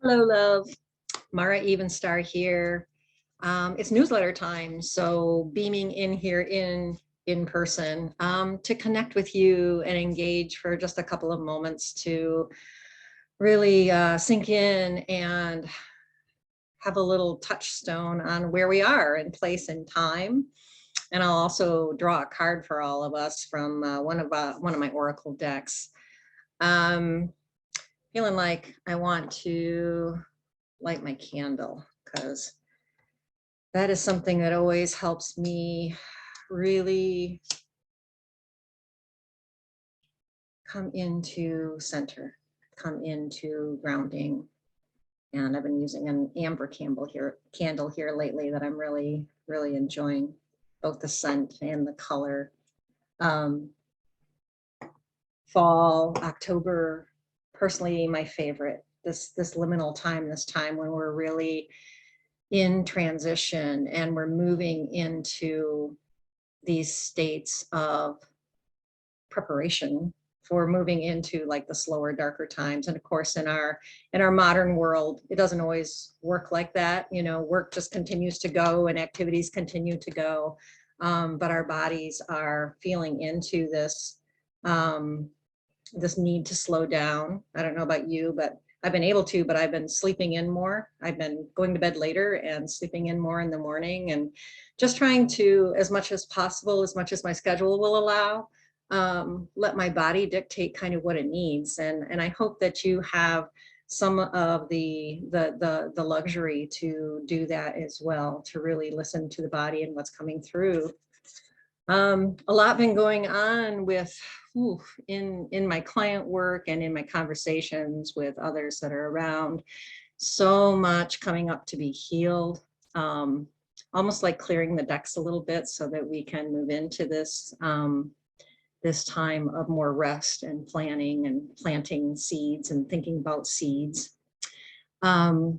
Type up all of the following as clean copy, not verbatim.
Hello, love. Mara Evenstar here. It's newsletter time, so beaming in here in person to connect with you and engage for just a couple of moments to really sink in and have a little touchstone on where we are in place and time. And I'll also draw a card for all of us from one of my oracle decks. Feeling like I want to light my candle because that is something that always helps me really come into center, come into grounding. And I've been using an amber candle here lately that I'm really enjoying, both the scent and the color. Fall, October, personally my favorite. This liminal time, this time when we're really in transition and we're moving into these states of preparation for moving into like the slower, darker times. And of course, in our modern world, it doesn't always work like that. You know, work just continues to go and activities continue to go. But our bodies are feeling into this, this need to slow down. I don't know about you, but I've been able to, but I've been sleeping in more. I've been going to bed later and sleeping in more in the morning, and just trying to, as much as possible, as much as my schedule will allow, let my body dictate kind of what it needs. And I hope that you have some of the luxury to do that as well, to really listen to the body and what's coming through. A lot been going on with in my client work and in my conversations with others that are around. So much coming up to be healed, almost like clearing the decks a little bit so that we can move into this this time of more rest and planning and planting seeds and thinking about seeds. And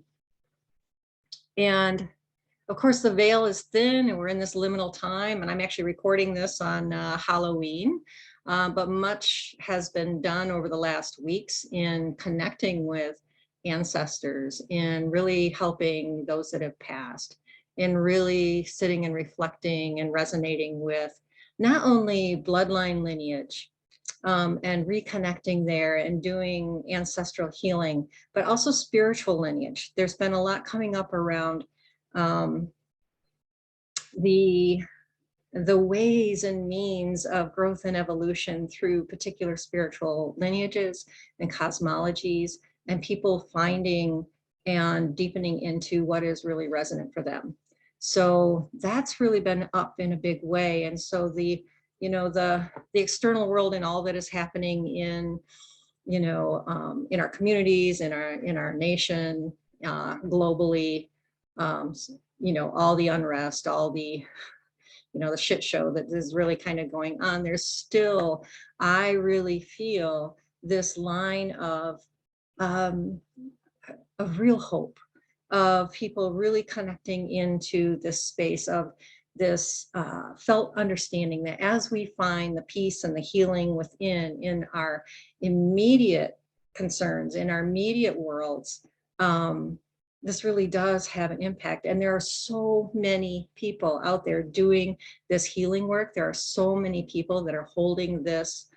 of course, the veil is thin and we're in this liminal time, and I'm actually recording this on Halloween, but much has been done over the last weeks in connecting with ancestors, in really helping those that have passed, in really sitting and reflecting and resonating with not only bloodline lineage, and reconnecting there and doing ancestral healing, but also spiritual lineage. There's been a lot coming up around the ways and means of growth and evolution through particular spiritual lineages and cosmologies, and people finding and deepening into what is really resonant for them. So that's really been up in a big way. And so the external world and all that is happening in in our communities, in our nation, globally, all the unrest, all the the shit show that is really kind of going on. There's still, I really feel this line of real hope, of people really connecting into this space of this felt understanding that as we find the peace and the healing within, in our immediate concerns, in our immediate worlds, this really does have an impact. And there are so many people out there doing this healing work. There are so many people that are holding this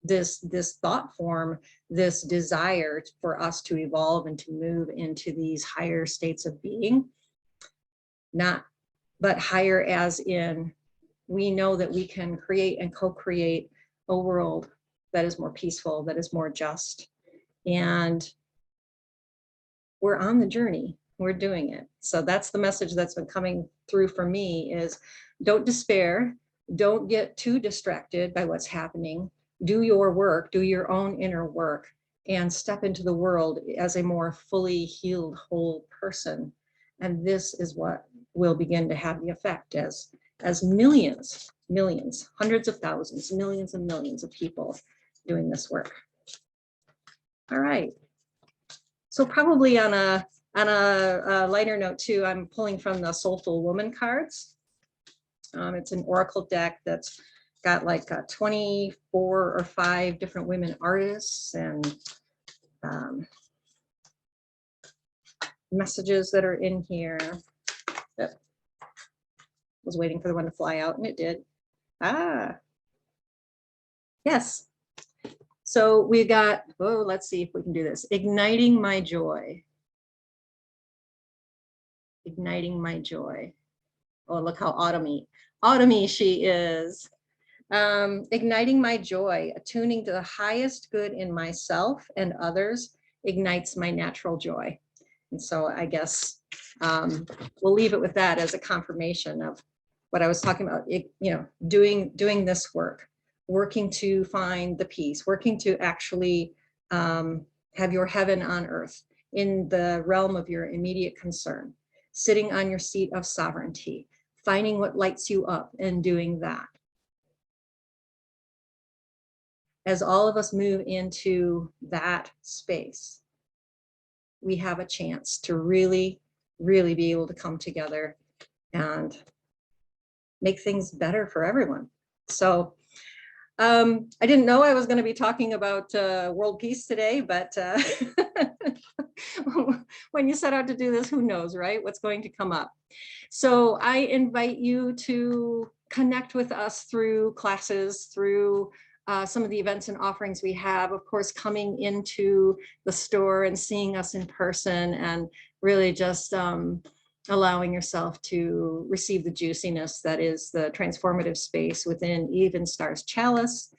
this thought form, this desire for us to evolve and to move into these higher states of being. But higher as in, we know that we can create and co-create a world that is more peaceful, that is more just. And we're on the journey, we're doing it. So that's the message that's been coming through for me, is don't despair, don't get too distracted by what's happening. Do your work, do your own inner work, and step into the world as a more fully healed, whole person. And this is what will begin to have the effect as millions, hundreds of thousands, millions and millions of people doing this work. All right. So probably on a lighter note too, I'm pulling from the Soulful Woman cards. It's an oracle deck that's got like 24 or 5 different women artists, and messages that are in here. Yep. Was waiting for the one to fly out, and it did. Ah, yes. So we got, oh, let's see if we can do this. Igniting my joy. Igniting my joy. Oh, look how autumny she is. Igniting my joy, attuning to the highest good in myself and others ignites my natural joy. And so I guess we'll leave it with that as a confirmation of what I was talking about, doing this work, working to find the peace, working to actually have your heaven on earth in the realm of your immediate concern, sitting on your seat of sovereignty, finding what lights you up and doing that. As all of us move into that space, we have a chance to really, really be able to come together and make things better for everyone. So I didn't know I was going to be talking about world peace today, but when you set out to do this, who knows, right? What's going to come up. So I invite you to connect with us through classes, through some of the events and offerings we have, of course, coming into the store and seeing us in person, and really just allowing yourself to receive the juiciness that is the transformative space within Even Stars Chalice.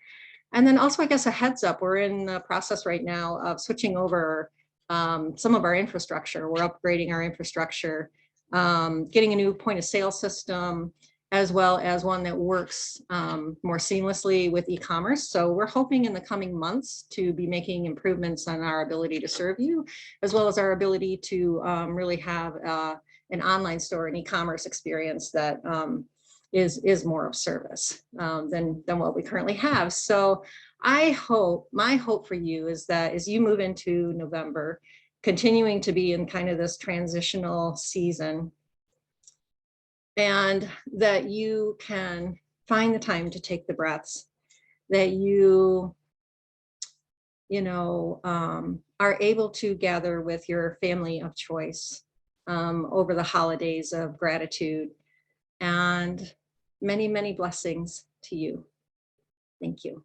And then also, I guess, a heads up, we're in the process right now of switching over some of our infrastructure. We're upgrading our infrastructure, getting a new point of sale system, as well as one that works more seamlessly with e-commerce. So we're hoping in the coming months to be making improvements on our ability to serve you, as well as our ability to really have an online store and e-commerce experience that is more of service than what we currently have. So my hope for you is that as you move into November, continuing to be in kind of this transitional season, and that you can find the time to take the breaths, that you are able to gather with your family of choice over the holidays of gratitude, and many, many blessings to you. Thank you.